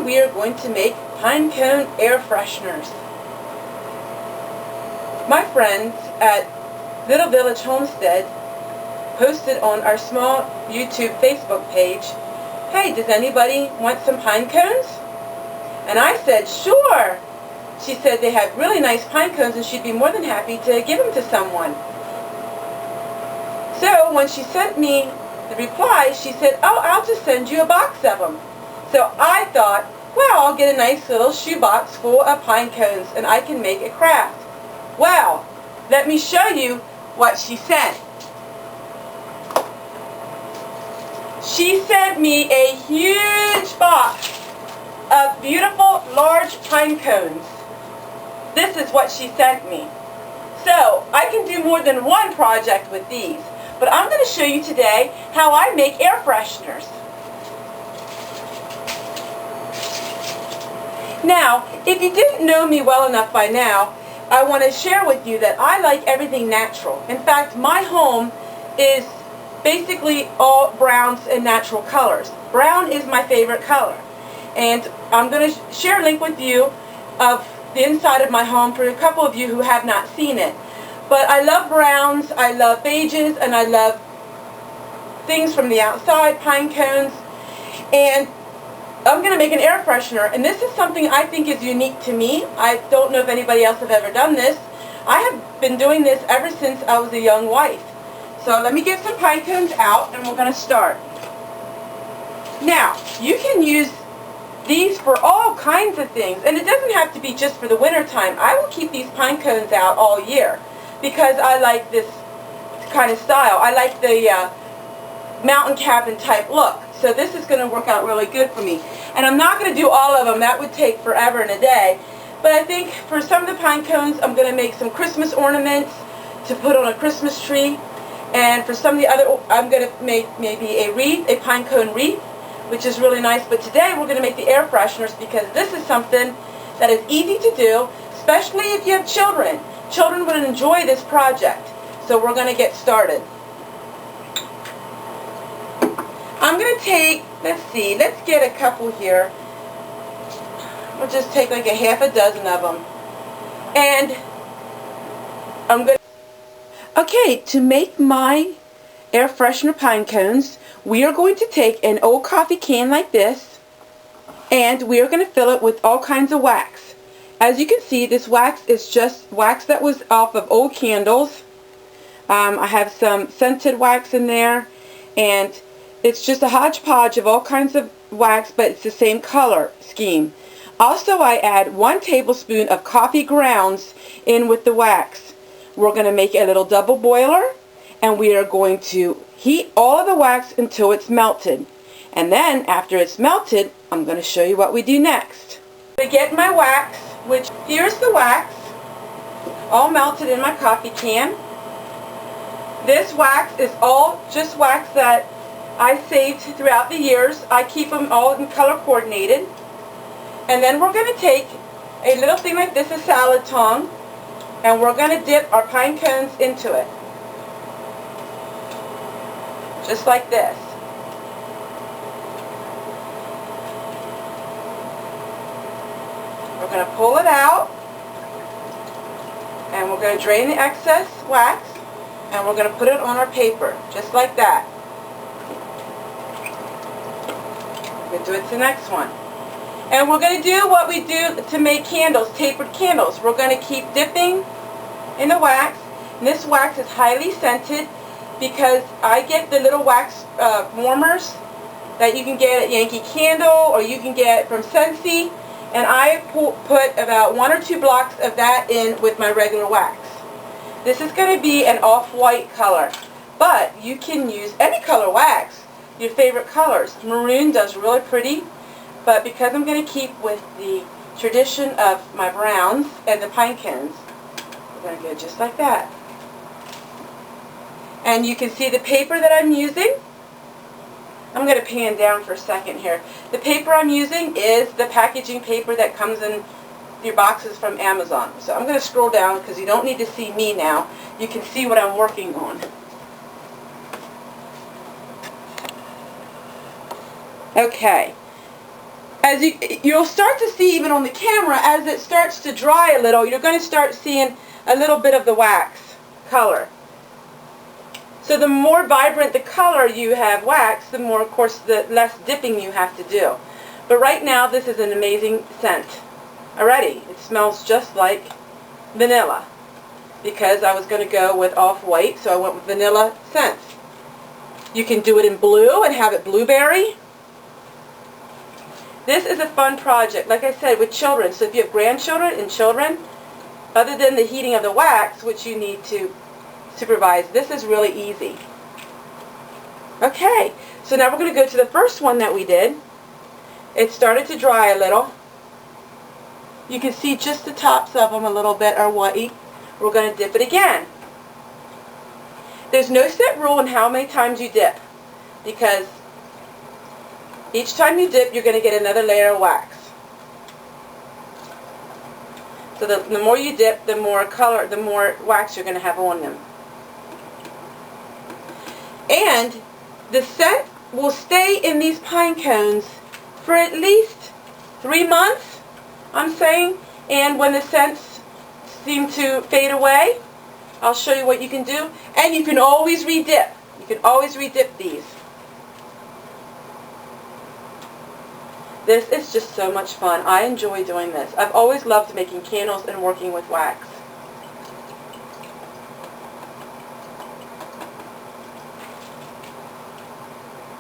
we are going to make pine cone air fresheners. My friends at Little Village Homestead posted on our small YouTube Facebook page, "Hey, does anybody want some pine cones?" And I said, "Sure." She said they had really nice pine cones and she'd be more than happy to give them to someone. So when she sent me the reply, she said, "Oh, I'll just send you a box of them." So I thought, well, I'll get a nice little shoebox full of pine cones and I can make a craft. Well, let me show you what she sent. She sent me a huge box of beautiful large pine cones. This is what she sent me. So I can do more than one project with these, but I'm going to show you today how I make air fresheners. Now, if you didn't know me well enough by now, I want to share with you that I like everything natural. In fact, my home is basically all browns and natural colors. Brown is my favorite color. And I'm going to share a link with you of the inside of my home for a couple of you who have not seen it. But I love browns, I love beiges, and I love things from the outside, pine cones. And I'm going to make an air freshener, and this is something I think is unique to me. I don't know if anybody else has ever done this. I have been doing this ever since I was a young wife. So let me get some pine cones out, and we're going to start. Now, you can use these for all kinds of things, and it doesn't have to be just for the winter time. I will keep these pine cones out all year because I like this kind of style. I like the mountain cabin type look. So this is going to work out really good for me. And I'm not going to do all of them. That would take forever and a day. But I think for some of the pine cones, I'm going to make some Christmas ornaments to put on a Christmas tree. And for some of the other, I'm going to make maybe a wreath, a pine cone wreath, which is really nice. But today we're going to make the air fresheners because this is something that is easy to do, especially if you have children. Children would enjoy this project. So we're going to get started. I'm going to take, let's get a couple here. We'll just take like a half a dozen of them. And I'm going to... Okay, to make my air freshener pine cones, we are going to take an old coffee can like this, and we are going to fill it with all kinds of wax. As you can see, this wax is just wax that was off of old candles. I have some scented wax in there, and it's just a hodgepodge of all kinds of wax, but it's the same color scheme. Also, I add 1 tablespoon of coffee grounds in with the wax. We're going to make a little double boiler, and we are going to heat all of the wax until it's melted. And then, after it's melted, I'm going to show you what we do next. To get my wax, which here's the wax, all melted in my coffee can. This wax is all just wax that I saved throughout the years. I keep them all in color coordinated. And then we're going to take a little thing like this, a salad tong, and we're going to dip our pine cones into it. Just like this. We're going to pull it out, and we're going to drain the excess wax, and we're going to put it on our paper, just like that. We're going to do it to the next one. And we're going to do what we do to make candles, tapered candles. We're going to keep dipping in the wax. And this wax is highly scented because I get the little wax warmers that you can get at Yankee Candle or you can get from Scentsy. And I put about 1 or 2 blocks of that in with my regular wax. This is going to be an off-white color, but you can use any color wax, your favorite colors. Maroon does really pretty, but because I'm going to keep with the tradition of my browns and the pine cones, we're going to go just like that. And you can see the paper that I'm using. I'm going to pan down for a second here. The paper I'm using is the packaging paper that comes in your boxes from Amazon. So I'm going to scroll down because you don't need to see me now. You can see what I'm working on. Okay. as you'll start to see even on the camera, as it starts to dry a little, you're going to start seeing a little bit of the wax color. So the more vibrant the color you have wax, the more, of course, the less dipping you have to do. But right now, this is an amazing scent. Already, it smells just like vanilla, because I was going to go with off-white, so I went with vanilla scents. You can do it in blue and have it blueberry. This is a fun project, like I said, with children. So if you have grandchildren and children, other than the heating of the wax, which you need to supervise, this is really easy. Okay, so now we're going to go to the first one that we did. It started to dry a little. You can see just the tops of them a little bit are white. We're going to dip it again. There's no set rule on how many times you dip, because each time you dip, you're going to get another layer of wax. So the more you dip, the more color, the more wax you're going to have on them. And the scent will stay in these pine cones for at least 3 months, I'm saying. And when the scents seem to fade away, I'll show you what you can do. And you can always re-dip. You can always re-dip these. This is just so much fun. I enjoy doing this. I've always loved making candles and working with wax.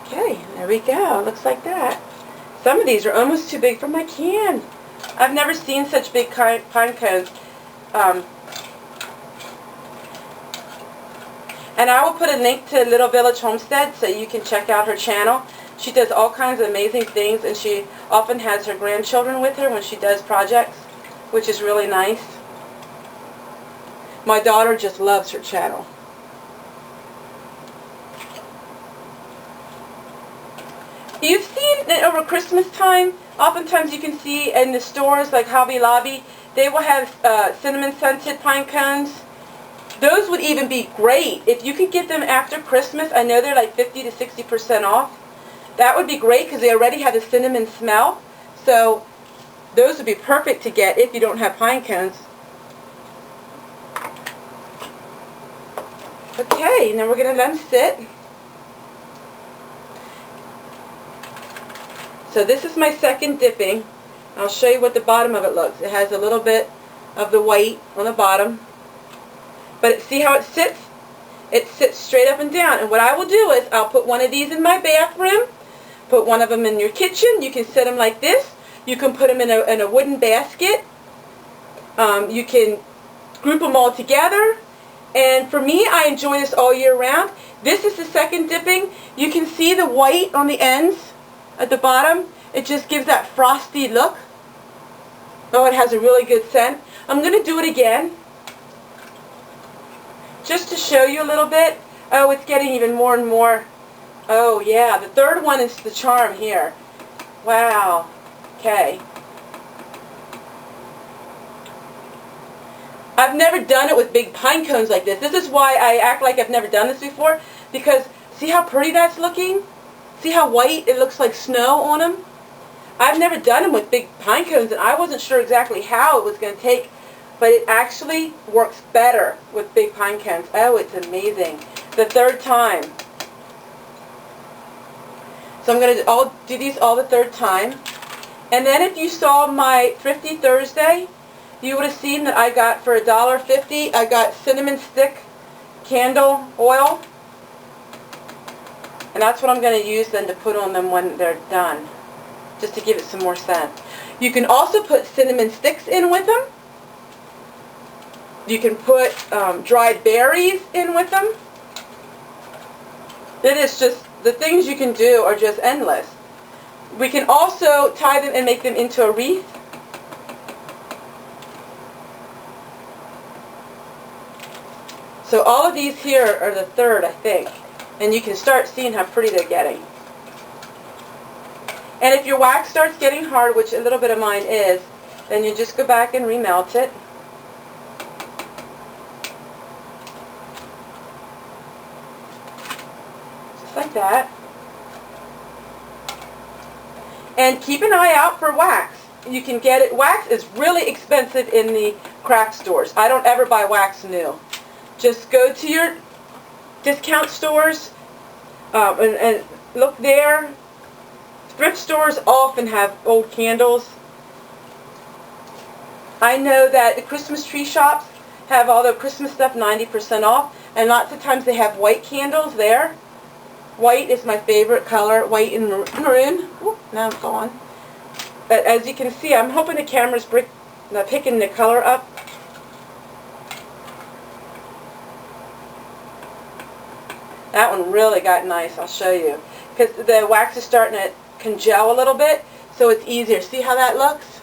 Okay, there we go. Looks like that. Some of these are almost too big for my can. I've never seen such big pine cones. And I will put a link to Little Village Homestead so you can check out her channel. She does all kinds of amazing things, and she often has her grandchildren with her when she does projects, which is really nice. My daughter just loves her channel. You've seen that over Christmas time, oftentimes you can see in the stores like Hobby Lobby, they will have cinnamon scented pine cones. Those would even be great. If you could get them after Christmas, I know they're like 50 to 60% off. That would be great because they already have the cinnamon smell. So those would be perfect to get if you don't have pine cones. Okay, now we're going to let them sit. So this is my second dipping. I'll show you what the bottom of it looks. It has a little bit of the white on the bottom. But see how it sits? It sits straight up and down. And what I will do is I'll put one of these in my bathroom. Put one of them in your kitchen. You can set them like this. You can put them in a wooden basket. You can group them all together. And for me, I enjoy this all year round. This is the second dipping. You can see the white on the ends at the bottom. It just gives that frosty look. Oh, it has a really good scent. I'm going to do it again, just to show you a little bit. Oh, it's getting even more and more. Oh, yeah. The third one is the charm here. Wow. Okay. I've never done it with big pine cones like this. This is why I act like I've never done this before. Because see how pretty that's looking? See how white it looks like snow on them? I've never done them with big pine cones, and I wasn't sure exactly how it was going to take. But it actually works better with big pine cones. Oh, it's amazing. The third time. So I'm going to do these all the third time. And then if you saw my Thrifty Thursday, you would have seen that I got for $1.50, I got cinnamon stick candle oil. And that's what I'm going to use then to put on them when they're done, just to give it some more scent. You can also put cinnamon sticks in with them. You can put dried berries in with them. It is just, the things you can do are just endless. We can also tie them and make them into a wreath. So all of these here are the third, I think. And you can start seeing how pretty they're getting. And if your wax starts getting hard, which a little bit of mine is, then you just go back and remelt it. Just like that. And keep an eye out for wax. You can get it. Wax is really expensive in the craft stores. I don't ever buy wax new. Just go to your discount stores and look there. Thrift stores often have old candles. I know that the Christmas tree shops have all their Christmas stuff 90% off, and lots of times they have white candles there. White is my favorite color, white and maroon. Oop, now it's gone. But as you can see, I'm hoping the camera's picking the color up. That one really got nice, I'll show you. Because the wax is starting to congeal a little bit, so it's easier. See how that looks?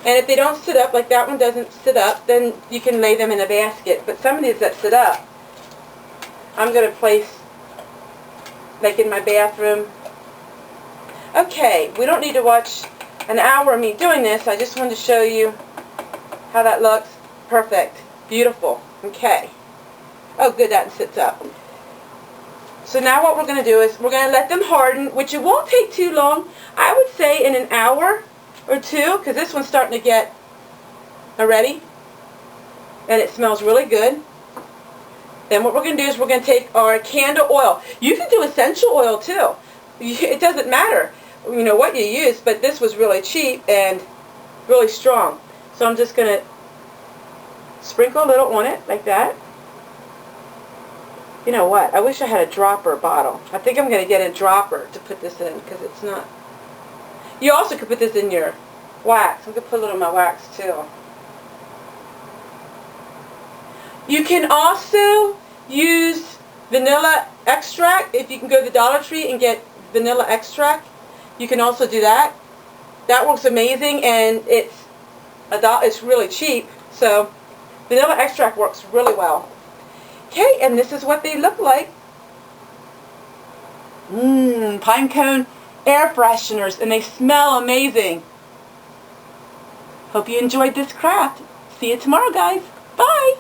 And if they don't sit up, like that one doesn't sit up, then you can lay them in a basket. But some of these that sit up, I'm going to place like in my bathroom. Okay, we don't need to watch an hour of me doing this. I just wanted to show you how that looks. Perfect. Beautiful. Okay. Oh, good, that sits up. So now what we're going to do is we're going to let them harden, which it won't take too long. I would say in an hour or two, because this one's starting to get ready, and it smells really good. Then what we're going to do is we're going to take our candle oil. You can do essential oil too. It doesn't matter, you know, what you use, but this was really cheap and really strong. So I'm just going to sprinkle a little on it like that. You know what? I wish I had a dropper bottle. I think I'm going to get a dropper to put this in because it's not. You also could put this in your wax. I'm going to put a little in my wax too. You can also use vanilla extract. If you can go to the Dollar Tree and get vanilla extract, you can also do that. That works amazing, and it's really cheap. So vanilla extract works really well. Okay, and this is what they look like. Pine cone air fresheners, and they smell amazing. Hope you enjoyed this craft. See you tomorrow, guys. Bye.